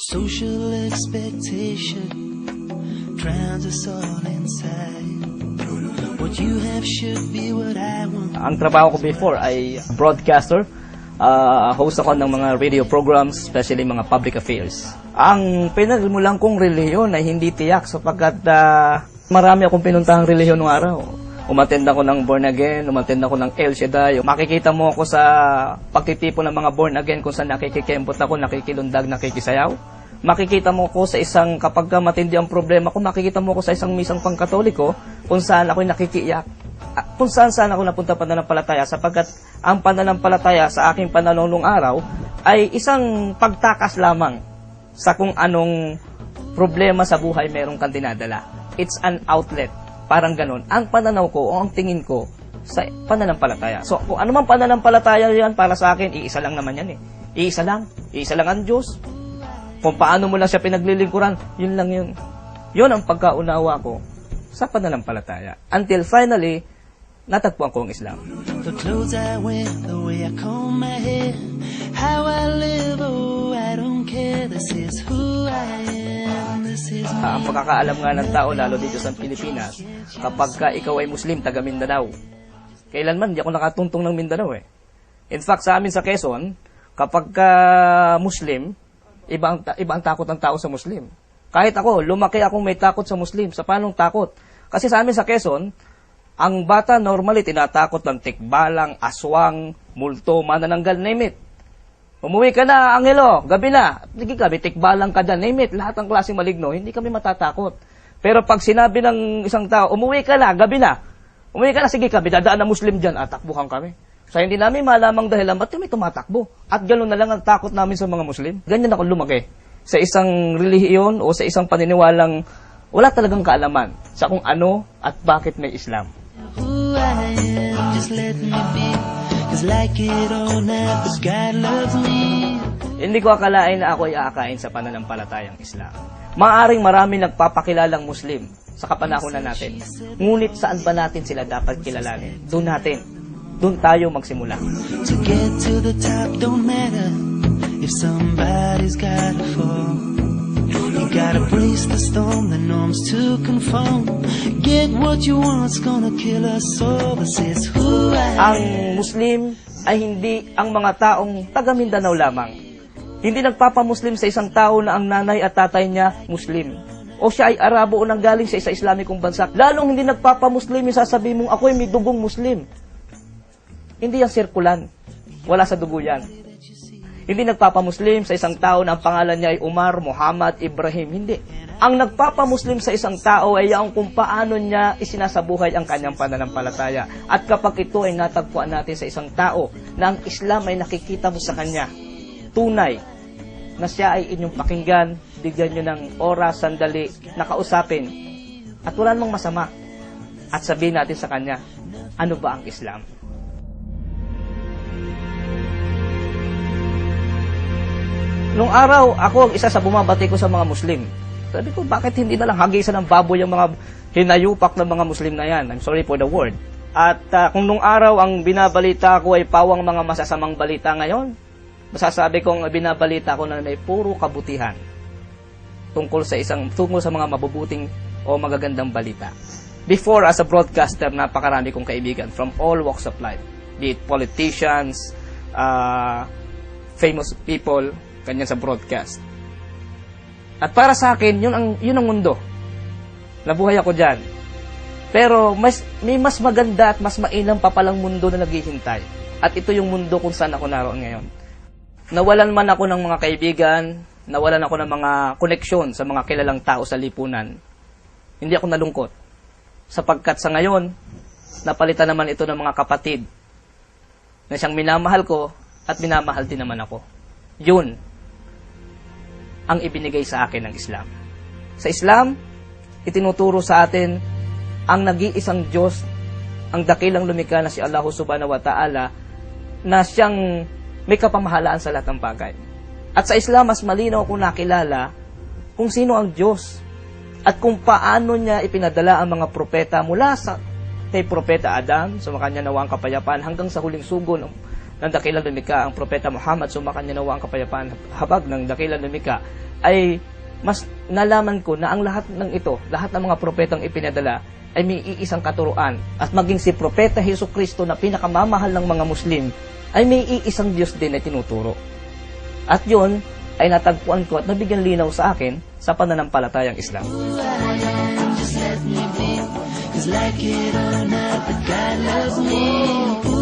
Social expectation drowns us all inside. What you have should be what I want. Ang trabaho ko before ay broadcaster. Host ako ng mga radio programs, especially mga public affairs. Ang pinagmulan kong relihiyon ay hindi tiyak sapagkat marami akong pinuntahang relihiyon noong araw. Umattend ako ng born again, umattend ako ng El Shaddai. Makikita mo ako sa pagtitipon ng mga born again kung saan nakikikembot ako, nakikilundag, nakikisayaw. Makikita mo ko sa isang, kapag matindi ang problema ko, makikita mo ko sa isang misang pangkatoliko kung saan ako'y nakikiiyak. Kung saan ako napunta pananampalataya sapagkat ang pananampalataya sa aking pananaw nung araw ay isang pagtakas lamang sa kung anong problema sa buhay merong kang dinadala. It's an outlet. Parang ganun. Ang pananaw ko o ang tingin ko sa pananampalataya. So, kung ano man pananampalataya yan para sa akin, iisa lang naman yan eh. Iisa lang. Iisa lang ang Diyos. Kung paano mo lang siya pinaglilingkuran, yun lang yun. Yun ang pagkaunawa ko sa pananampalataya. Until finally, natagpuan ko ang Islam. The clothes I wear, the way I comb my hair, how I live, oh, I don't care. This is who I am, this is me. Ang pagkakaalam nga ng tao, lalo dito sa Pilipinas, kapag ka ikaw ay Muslim, taga Mindanao. Kailanman, hindi ako nakatuntong ng Mindanao eh. In fact, sa amin sa Quezon, kapag ka Muslim, iba ang takot ng tao sa Muslim. Kahit ako, lumaki akong may takot sa Muslim. Sa paanong takot? Kasi sa amin sa Quezon, ang bata normally tinatakot ng tikbalang, aswang, multo, manananggal, name it. Umuwi ka na, Angelo, gabi na. Sige kami, tikbalang ka dyan, name it. Lahat ng klaseng maligno, hindi kami matatakot. Pero pag sinabi ng isang tao, umuwi ka na, gabi na. Umuwi ka na, sige kami, dadaan na Muslim dyan, takbuhan kami. So hindi namin malamang dahilan, ba't kami tumatakbo? At gano'n na lang ang takot namin sa mga Muslim. Ganyan ako lumaki. Sa isang relihiyon o sa isang paniniwalang wala talagang kaalaman sa kung ano at bakit may Islam. Who I am, just let me be. 'Cause like it or not, but God loves me. Hindi ko akalain na ako ay aakain sa pananampalatayang Islam. Maaring marami nagpapakilalang Muslim sa kapanahunan natin. Ngunit saan ba natin sila dapat kilalanin? Doon natin. Doon tayo magsimula. To get to the top don't matter if somebody's gotta fall. You gotta brace the storm, the norm's to conform. Get what you want's gonna kill us all. This is who I am. Ang Muslim ay hindi ang mga taong taga Mindanao lamang. Hindi nagpapamuslim sa isang tao na ang nanay at tatay niya Muslim. O siya ay Arabo o nanggaling sa isa Islamikong bansa. Lalong hindi nagpapamuslim yung sasabihin mong ako'y may dugong Muslim. Hindi yan sirkulan. Wala sa dugo yan. Hindi nagpapamuslim sa isang tao na ang pangalan niya ay Umar, Muhammad, Ibrahim. Hindi. Ang nagpapamuslim sa isang tao ay ang kung paano niya isinasabuhay ang kanyang pananampalataya. At kapag ito ay natagpuan natin sa isang tao na ang Islam ay nakikita mo sa kanya, tunay na siya ay inyong pakinggan, bigyan nyo ng oras, sandali, nakausapin. At wala namang masama. At sabihin natin sa kanya, ano ba ang Islam? Nung araw, ako ang isa sa bumabati ko sa mga Muslim. Sabi ko, bakit hindi na lang hagisan ng baboy ang mga hinayupak ng mga Muslim na yan? I'm sorry for the word. At kung nung araw ang binabalita ko ay pawang mga masasamang balita ngayon, masasabi kong binabalita ko na may puro kabutihan tungkol sa mga mabubuting o magagandang balita. Before, as a broadcaster, napakarami kong kaibigan from all walks of life. Be it politicians, famous people, kanyan sa broadcast. At para sa akin, yun ang mundo. Nabuhay ako dyan. Pero may mas maganda at mas mainam pa palang mundo na naghihintay. At ito yung mundo kung saan ako naroon ngayon. Nawalan man ako ng mga kaibigan, nawalan ako ng mga koneksyon sa mga kilalang tao sa lipunan. Hindi ako nalungkot. Sapagkat sa ngayon, napalitan naman ito ng mga kapatid na siyang minamahal ko at minamahal din naman ako. Yun ang ibinigay sa akin ng Islam. Sa Islam, itinuturo sa atin ang nag-iisang Diyos, ang dakilang lumikha na si Allah subhanahu wa ta'ala, na siyang may kapamahalaan sa lahat ng bagay. At sa Islam, mas malinaw kung nakilala kung sino ang Diyos at kung paano niya ipinadala ang mga propeta mula sa kay Propeta Adam, sa kanya nawa ang kapayapaan, hanggang sa huling sugo ng ng dakilang lumikha, ang Propeta Muhammad, sumakanya nawa ang kapayapaan, habag ng dakilang lumikha, ay mas nalaman ko na ang lahat ng ito, lahat ng mga propetang ipinadala, ay may iisang katuruan. At maging si Propeta Hesukristo na pinakamamahal ng mga Muslim, ay may iisang Diyos din na tinuturo. At yun ay natagpuan ko at nabigyan linaw sa akin sa pananampalatayang Islam. Just let me be, 'cause like it or not, but God loves me.